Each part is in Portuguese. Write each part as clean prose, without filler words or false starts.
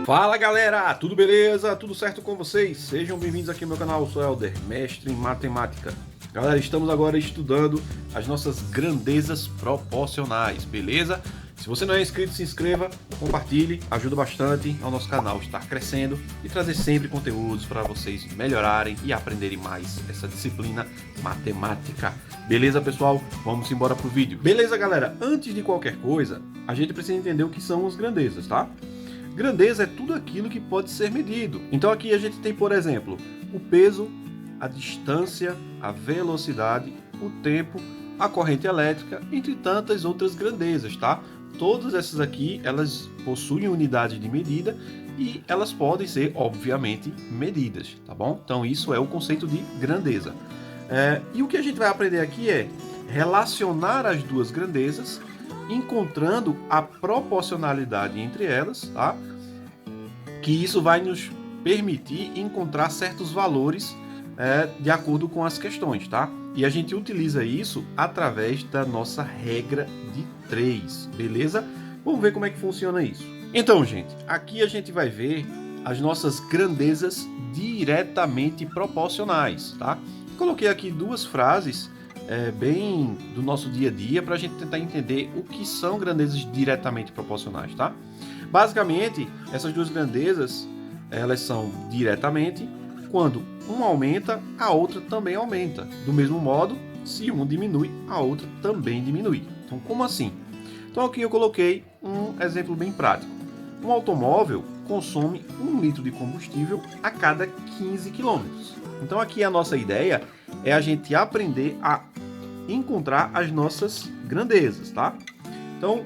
Fala galera, tudo beleza? Tudo certo com vocês? Sejam bem-vindos aqui ao meu canal, eu sou Helder, mestre em matemática. Galera, estamos agora estudando as nossas grandezas proporcionais, beleza? Se você não é inscrito, se inscreva, compartilhe, ajuda bastante ao nosso canal estar crescendo e trazer sempre conteúdos para vocês melhorarem e aprenderem mais essa disciplina matemática. Beleza, pessoal? Vamos embora pro vídeo. Beleza, galera? Antes de qualquer coisa, a gente precisa entender o que são as grandezas, tá? Grandeza é tudo aquilo que pode ser medido. Então aqui a gente tem, por exemplo, o peso, a distância, a velocidade, o tempo, a corrente elétrica, entre tantas outras grandezas, tá? Todas essas aqui, elas possuem unidade de medida e elas podem ser, obviamente, medidas, tá bom? Então isso é o conceito de grandeza. E o que a gente vai aprender aqui é relacionar as duas grandezas, encontrando a proporcionalidade entre elas, tá? Que isso vai nos permitir encontrar certos valores de acordo com as questões, tá? E a gente utiliza isso através da nossa regra de 3, beleza? Vamos ver como é que funciona isso. Então, gente, aqui a gente vai ver as nossas grandezas diretamente proporcionais, tá? Coloquei aqui duas frases bem do nosso dia a dia para a gente tentar entender o que são grandezas diretamente proporcionais, tá? Basicamente, essas duas grandezas, elas são diretamente quando uma aumenta, a outra também aumenta. Do mesmo modo, se um diminui, a outra também diminui. Então, como assim? Então, aqui eu coloquei um exemplo bem prático. Um automóvel consome 1 litro de combustível a cada 15 quilômetros. Então, aqui a nossa ideia é a gente aprender a encontrar as nossas grandezas, tá? Então,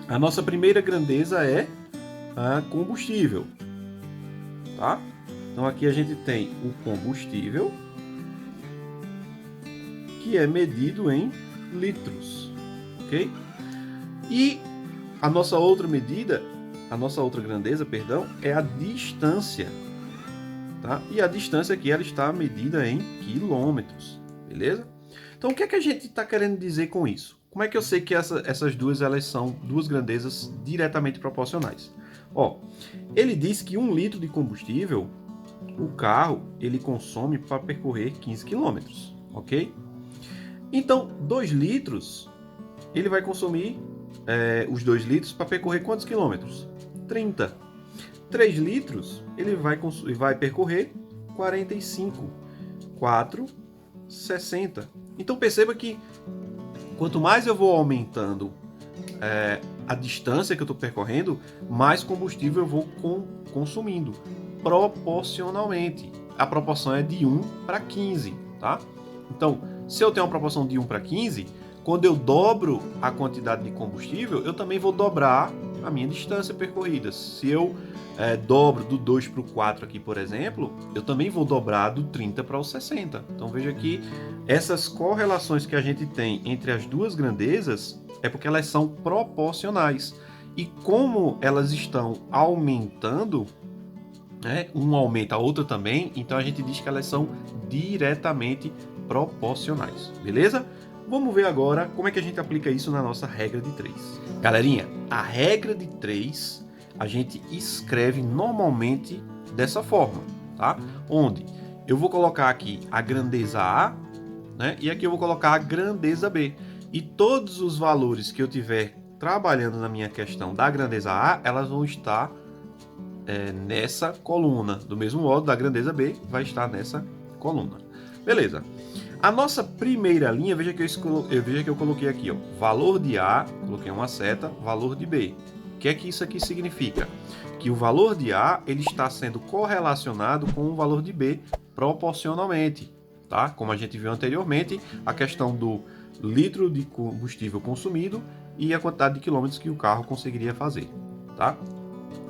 a nossa primeira grandeza é a combustível, tá? Então aqui a gente tem o combustível, que é medido em litros, ok? E a nossa outra grandeza, perdão, é a distância, tá? E a distância aqui ela está medida em quilômetros, beleza? Então o que é que a gente está querendo dizer com isso? Como é que eu sei que essas duas elas são duas grandezas diretamente proporcionais? Ó, ele diz que 1 litro de combustível, o carro, ele consome para percorrer 15 quilômetros, ok? Então, 2 litros, ele vai consumir os 2 litros para percorrer quantos quilômetros? 30. 3 litros, ele vai percorrer 45. 4, 60. Então, perceba que quanto mais eu vou aumentando a distância que eu estou percorrendo, mais combustível eu vou consumindo, proporcionalmente. A proporção é de 1 para 15, tá? Então, se eu tenho uma proporção de 1 para 15, quando eu dobro a quantidade de combustível, eu também vou dobrar a minha distância percorrida. Se eu dobro do 2 para o 4 aqui, por exemplo, eu também vou dobrar do 30 para o 60. Então veja que essas correlações que a gente tem entre as duas grandezas é porque elas são proporcionais. E como elas estão aumentando, uma aumenta, a outra também, então a gente diz que elas são diretamente proporcionais, beleza? Vamos ver agora como é que a gente aplica isso na nossa regra de 3. Galerinha, a regra de 3 a gente escreve normalmente dessa forma, tá? Onde eu vou colocar aqui a grandeza A, né? E aqui eu vou colocar a grandeza B. E todos os valores que eu tiver trabalhando na minha questão da grandeza A, elas vão estar nessa coluna. Do mesmo modo, da grandeza B vai estar nessa coluna. Beleza. A nossa primeira linha, veja que eu coloquei aqui, ó, valor de A, coloquei uma seta, valor de B. O que é que isso aqui significa? Que o valor de A ele está sendo correlacionado com o valor de B proporcionalmente, tá? Como a gente viu anteriormente, a questão do litro de combustível consumido e a quantidade de quilômetros que o carro conseguiria fazer, tá?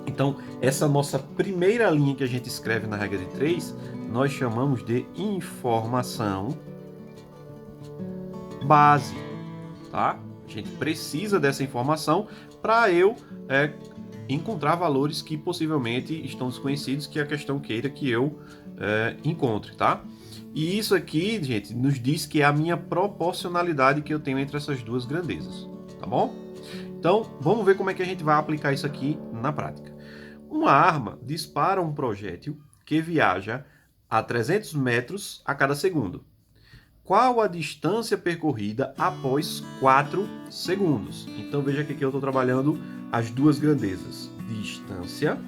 Então, essa nossa primeira linha que a gente escreve na regra de 3, nós chamamos de informação base, tá? A gente precisa dessa informação para eu encontrar valores que possivelmente estão desconhecidos, que a questão queira que eu encontre, tá? E isso aqui, gente, nos diz que é a minha proporcionalidade que eu tenho entre essas duas grandezas, tá bom? Então, vamos ver como é que a gente vai aplicar isso aqui na prática. Uma arma dispara um projétil que viaja a 300 metros a cada segundo. Qual a distância percorrida após 4 segundos? Então veja que aqui eu estou trabalhando as duas grandezas. Distância,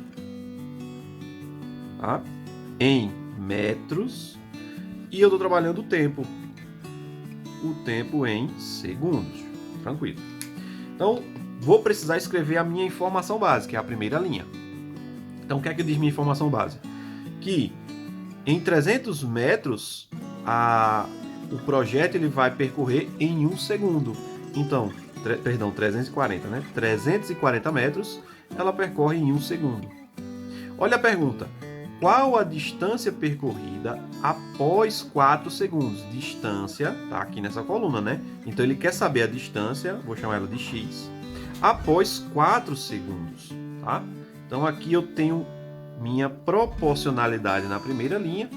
tá? Em metros, e eu estou trabalhando o tempo. O tempo em segundos. Tranquilo. Então, vou precisar escrever a minha informação base, que é a primeira linha. Então, o que é que diz minha informação base? Que em 300 metros, o projétil ele vai percorrer em 1 segundo. Então, 340, né? 340 metros, ela percorre em 1 segundo. Olha a pergunta. Qual a distância percorrida após 4 segundos? Distância, tá aqui nessa coluna, né? Então, ele quer saber a distância, vou chamar ela de x, após 4 segundos, tá? Então, aqui eu tenho minha proporcionalidade na primeira linha,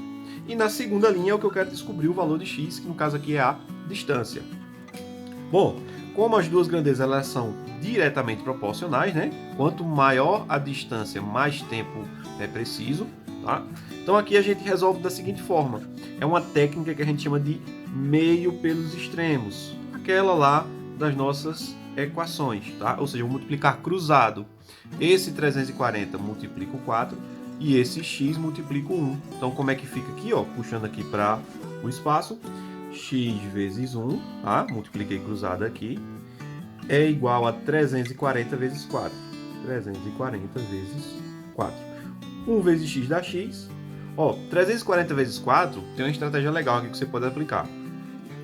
e na segunda linha é o que eu quero descobrir o valor de x, que no caso aqui é a distância. Bom, como as duas grandezas elas são diretamente proporcionais, né? Quanto maior a distância, mais tempo é preciso, tá? Então aqui a gente resolve da seguinte forma. É uma técnica que a gente chama de meio pelos extremos. Aquela lá das nossas equações, tá? Ou seja, eu vou multiplicar cruzado. Esse 340 multiplico 4 e esse x multiplico 1. Então como é que fica aqui, ó? Puxando aqui para o espaço. X vezes 1, tá? Multipliquei cruzado aqui, é igual a 340 vezes 4. 340 vezes 4. 1 vezes x dá x. Ó, 340 vezes 4 tem uma estratégia legal aqui que você pode aplicar.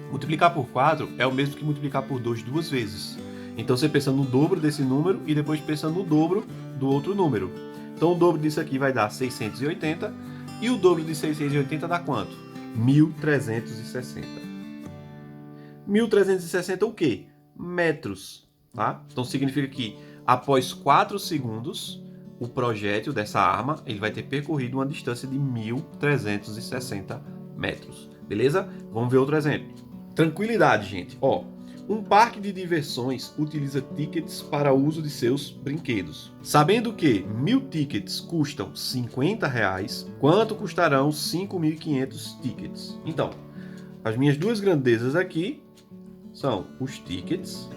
Multiplicar por 4 é o mesmo que multiplicar por 2 duas vezes. Então você pensa no dobro desse número e depois pensa no dobro do outro número. Então o dobro disso aqui vai dar 680 e o dobro de 680 dá quanto? 1360. 1360 o quê? Metros, tá? Então significa que após 4 segundos, o projétil dessa arma ele vai ter percorrido uma distância de 1360 metros. Beleza? Vamos ver outro exemplo. Tranquilidade, gente. Ó, um parque de diversões utiliza tickets para o uso de seus brinquedos. Sabendo que 1000 tickets custam R$50, quanto custarão 5.500 tickets? Então, as minhas duas grandezas aqui são os tickets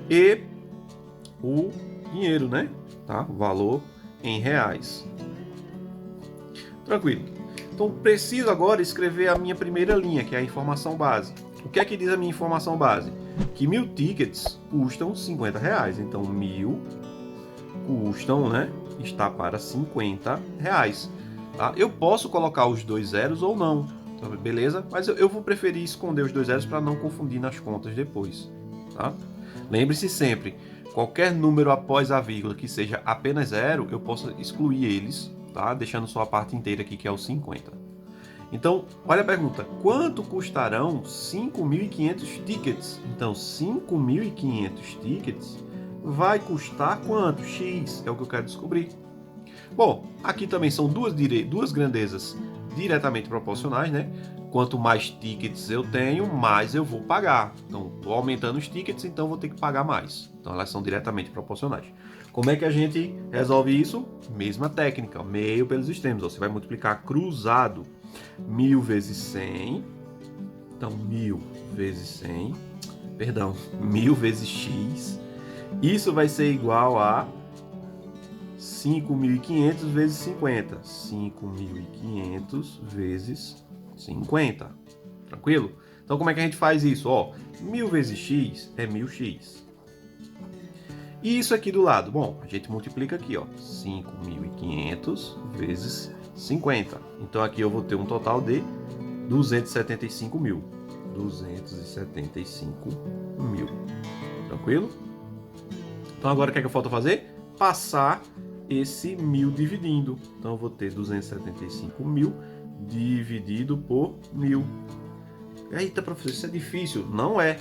e o dinheiro, né? Tá? O valor em reais. Tranquilo. Então, preciso agora escrever a minha primeira linha, que é a informação base. O que é que diz a minha informação base? Que 1000 tickets custam R$50. Então, 1000 custam, né? Está para R$50. Tá? Eu posso colocar os 2 zeros ou não. Tá? Beleza? Mas eu vou preferir esconder os 2 zeros para não confundir nas contas depois. Tá? Lembre-se sempre, qualquer número após a vírgula que seja apenas zero, eu posso excluir eles, tá? Deixando só a parte inteira aqui, que é o 50. Então, olha a pergunta. Quanto custarão 5.500 tickets? Então, 5.500 tickets vai custar quanto? X é o que eu quero descobrir. Bom, aqui também são duas grandezas diretamente proporcionais, né? Quanto mais tickets eu tenho, mais eu vou pagar. Então, estou aumentando os tickets, então vou ter que pagar mais. Então, elas são diretamente proporcionais. Como é que a gente resolve isso? Mesma técnica, meio pelos extremos. Você vai multiplicar cruzado. 1000 vezes 100. Então, 1000 vezes 100. Perdão, 1000 vezes x. Isso vai ser igual a 5.500 vezes 50. 5.500 vezes 50. Tranquilo? Então, como é que a gente faz isso? Ó, 1000 vezes x é 1000x. E isso aqui do lado? Bom, a gente multiplica aqui, ó. 5.500 vezes 50. Então, aqui eu vou ter um total de 275 mil. 275 mil. Tranquilo? Então, agora o que é que falta fazer? Passar esse 1000 dividindo. Então, eu vou ter 275 mil dividido por 1000. Eita, professor, isso é difícil. Não é.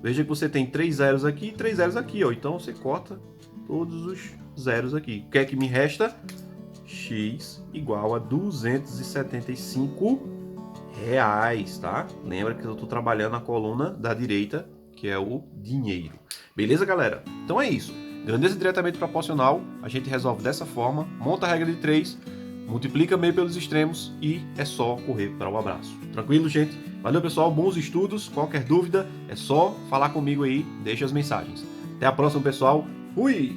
Veja que você tem 3 zeros aqui e 3 zeros aqui, ó. Então, você corta todos os zeros aqui. O que é que me resta? X igual a 275 reais, tá? Lembra que eu estou trabalhando na coluna da direita, que é o dinheiro. Beleza, galera? Então é isso. Grandeza diretamente proporcional, a gente resolve dessa forma, monta a regra de 3, multiplica meio pelos extremos e é só correr para o abraço. Tranquilo, gente? Valeu, pessoal, bons estudos. Qualquer dúvida é só falar comigo aí, deixa as mensagens. Até a próxima, pessoal. Fui!